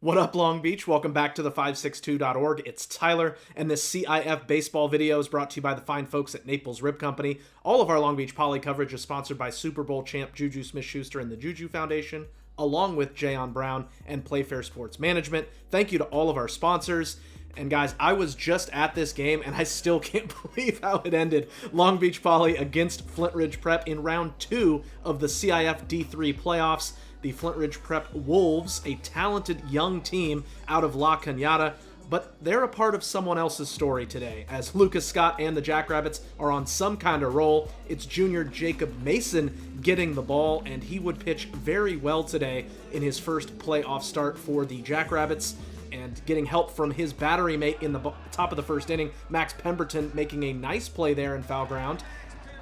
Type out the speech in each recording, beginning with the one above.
What up, Long Beach? Welcome back to the 562.org. It's Tyler, and this CIF Baseball video is brought to you by the fine folks at Naples Rib Company. All of our Long Beach Poly coverage is sponsored by Super Bowl champ Juju Smith-Schuster and the Juju Foundation, along with Jayon Brown and Playfair Sports Management. Thank you to all of our sponsors. And guys, I was just at this game, and I still can't believe how it ended. Long Beach Poly against Flintridge Prep in round 2 of the CIF D3 playoffs. The Flintridge Prep Wolves, a talented young team out of La Cañada, but they're a part of someone else's story today, as Lucas Scott and the Jackrabbits are on some kind of roll. It's junior Jacob Mason getting the ball, and he would pitch very well today in his first playoff start for the Jackrabbits, and getting help from his battery mate in the top of the first inning, Max Pemberton, making a nice play there in foul ground.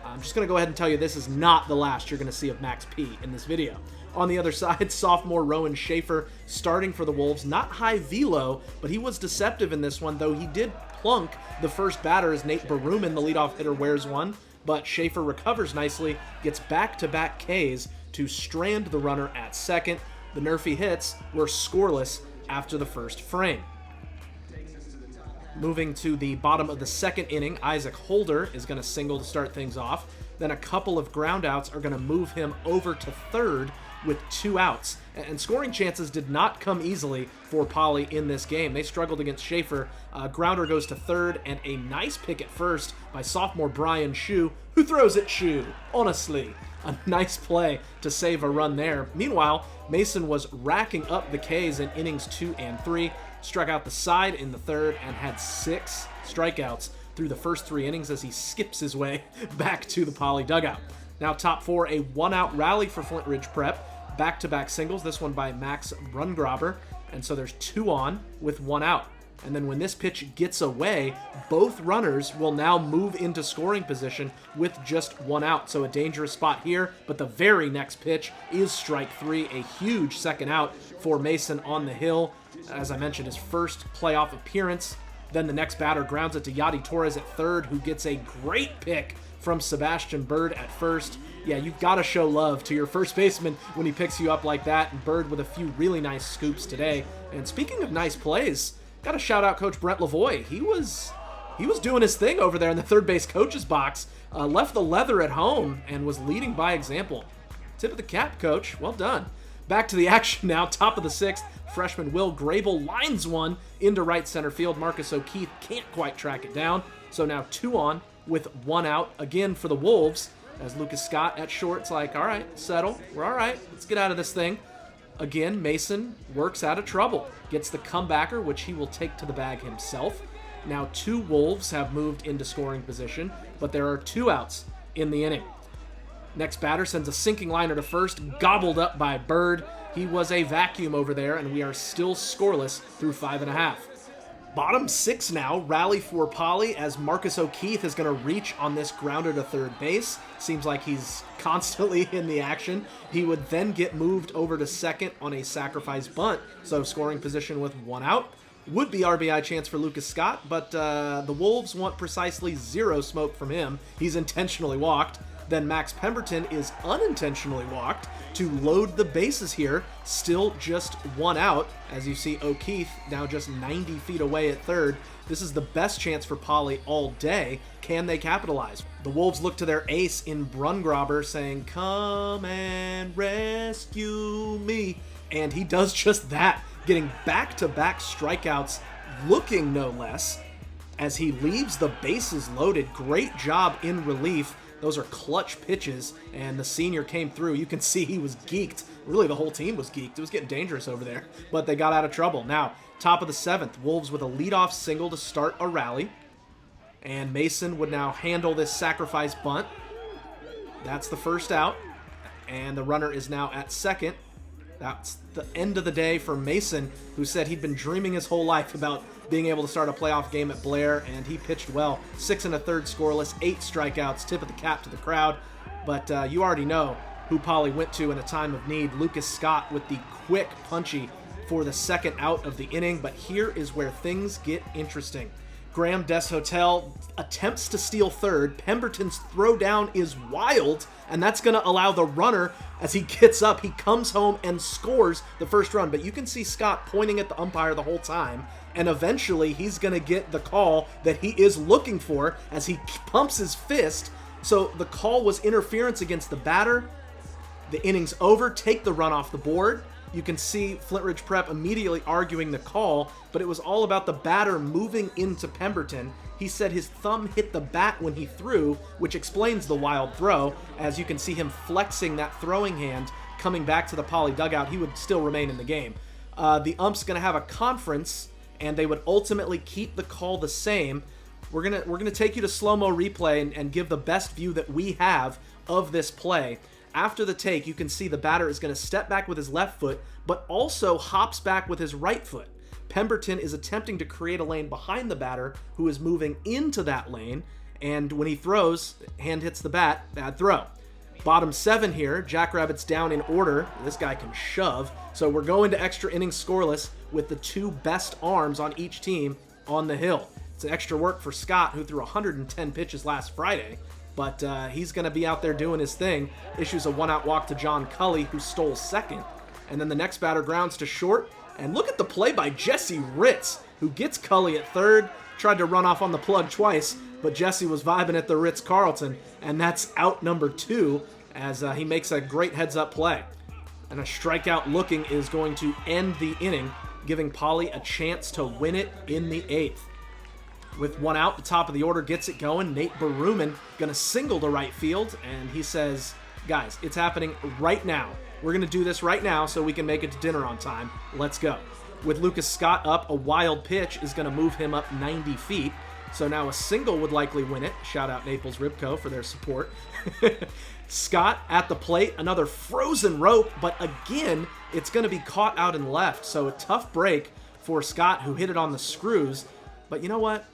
I'm just going to go ahead and tell you this is not the last you're going to see of Max P in this video. On the other side, sophomore Rowan Schaefer starting for the Wolves. Not high velo, but he was deceptive in this one, though he did plunk the first batter as Nate Baruman, the leadoff hitter, wears one. But Schaefer recovers nicely, gets back-to-back Ks to strand the runner at second. The Nerfy hits were scoreless after the first frame. Moving to the bottom of the second inning, Isaac Holder is going to single to start things off. Then a couple of ground outs are going to move him over to third with 2 outs. And scoring chances did not come easily for Poly in this game. They struggled against Schaefer. Grounder goes to third, and a nice pick at first by sophomore Brian Shue, who throws it Shue, honestly. A nice play to save a run there. Meanwhile, Mason was racking up the Ks in innings 2 and 3, struck out the side in the third, and had 6 strikeouts through the first 3 innings as he skips his way back to the Poly dugout. Now top 4, a 1-out rally for Flintridge Prep. Back-to-back singles, this one by Max Brungraber, and so there's 2 on with 1 out. And then when this pitch gets away, both runners will now move into scoring position with just 1 out. So a dangerous spot here, but the very next pitch is strike 3, a huge second out for Mason on the hill. As I mentioned, his first playoff appearance. Then the next batter grounds it to Yadi Torres at third, who gets a great pick from Sebastian Bird at first. Yeah, you've got to show love to your first baseman when he picks you up like that, and Bird with a few really nice scoops today. And speaking of nice plays, got to shout out Coach Brent Lavoie. He was doing his thing over there in the third base coach's box, left the leather at home, and was leading by example. Tip of the cap, Coach. Well done. Back to the action now. Top of the 6th, freshman Will Grable lines one into right center field. Marcus O'Keefe can't quite track it down. So now 2 on with 1 out again for the Wolves, as Lucas Scott at short's like, all right, settle. We're all right. Let's get out of this thing. Again, Mason works out of trouble. Gets the comebacker, which he will take to the bag himself. Now 2 Wolves have moved into scoring position, but there are 2 outs in the inning. Next batter sends a sinking liner to first, gobbled up by Bird. He was a vacuum over there, and we are still scoreless through 5.5. Bottom 6 now, rally for Poly as Marcus O'Keefe is going to reach on this grounder to third base. Seems like he's constantly in the action. He would then get moved over to second on a sacrifice bunt, so scoring position with 1 out. Would be RBI chance for Lucas Scott, but the Wolves want precisely 0 smoke from him. He's intentionally walked. Then Max Pemberton is unintentionally walked to load the bases here. Still just 1 out, as you see O'Keefe now just 90 feet away at third. This is the best chance for Poly all day. Can they capitalize? The Wolves look to their ace in Brungraber, saying, "Come and rescue me." And he does just that, getting back-to-back strikeouts, looking no less, as he leaves the bases loaded. Great job in relief. Those are clutch pitches, and the senior came through. You can see he was geeked. Really, the whole team was geeked. It was getting dangerous over there, but they got out of trouble. Now, top of the 7th, Wolves with a leadoff single to start a rally, and Mason would now handle this sacrifice bunt. That's the first out, and the runner is now at second. That's the end of the day for Mason, who said he'd been dreaming his whole life about being able to start a playoff game at Blair, and he pitched well. 6 1/3 scoreless, 8 strikeouts, tip of the cap to the crowd. But you already know who Poly went to in a time of need. Lucas Scott with the quick punchy for the second out of the inning. But here is where things get interesting, Graham Deshotel attempts to steal third. Pemberton's throw down is wild, and that's going to allow the runner, as he gets up, he comes home and scores the first run. But you can see Scott pointing at the umpire the whole time, and eventually he's going to get the call that he is looking for as he pumps his fist. So the call was interference against the batter. The inning's over. Take the run off the board. You can see Flintridge Prep immediately arguing the call, but it was all about the batter moving into Pemberton. He said his thumb hit the bat when he threw, which explains the wild throw, as you can see him flexing that throwing hand coming back to the Poly dugout. He would still remain in the game. The ump's going to have a conference, and they would ultimately keep the call the same. We're gonna take you to slow-mo replay and give the best view that we have of this play. After the take, you can see the batter is going to step back with his left foot, but also hops back with his right foot. Pemberton is attempting to create a lane behind the batter, who is moving into that lane, and when he throws, hand hits the bat, bad throw. Bottom 7 here, Jackrabbits down in order. This guy can shove, so we're going to extra innings scoreless with the 2 best arms on each team on the hill. It's an extra work for Scott, who threw 110 pitches last Friday. But he's going to be out there doing his thing. Issues a 1-out walk to John Cully, who stole second. And then the next batter grounds to short. And look at the play by Jesse Ritz, who gets Cully at third. Tried to run off on the plug twice, but Jesse was vibing at the Ritz-Carlton. And that's out number 2 as he makes a great heads-up play. And a strikeout looking is going to end the inning, giving Poly a chance to win it in the 8th. With 1 out, the top of the order gets it going. Nate Baruman going to single to right field, and he says, guys, it's happening right now. We're going to do this right now so we can make it to dinner on time. Let's go. With Lucas Scott up, a wild pitch is going to move him up 90 feet. So now a single would likely win it. Shout out Naples Ribco for their support. Scott at the plate, another frozen rope, but again, it's going to be caught out and left. So a tough break for Scott, who hit it on the screws. But you know what?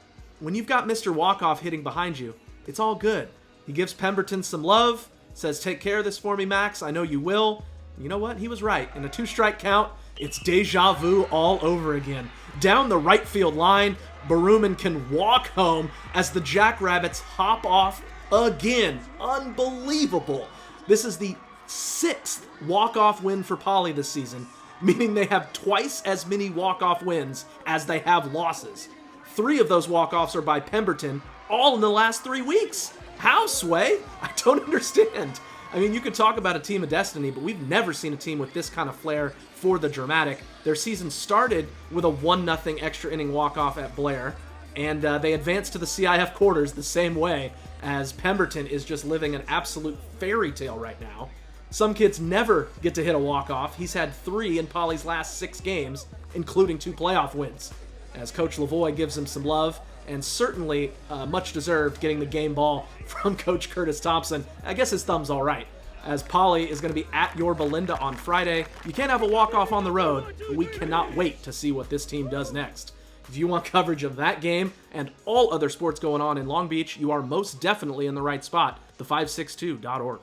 When you've got Mr. Walkoff hitting behind you, it's all good. He gives Pemberton some love, says, take care of this for me, Max. I know you will. You know what? He was right. In a 2-strike count, it's deja vu all over again. Down the right field line, Baruman can walk home as the Jackrabbits hop off again. Unbelievable. This is the 6th walk-off win for Poly this season, meaning they have twice as many walk-off wins as they have losses. 3 of those walk-offs are by Pemberton, all in the last 3 weeks. How, Sway? I don't understand. I mean, you could talk about a team of destiny, but we've never seen a team with this kind of flair for the dramatic. Their season started with a 1-0 extra inning walk-off at Blair, and they advanced to the CIF quarters the same way, as Pemberton is just living an absolute fairy tale right now. Some kids never get to hit a walk-off. He's had 3 in Poly's last 6 games, including 2 playoff wins, as Coach Lavoie gives him some love, and certainly much deserved getting the game ball from Coach Curtis Thompson. I guess his thumb's all right, as Poly is going to be at your Belinda on Friday. You can't have a walk-off on the road, but we cannot wait to see what this team does next. If you want coverage of that game and all other sports going on in Long Beach, you are most definitely in the right spot, the562.org.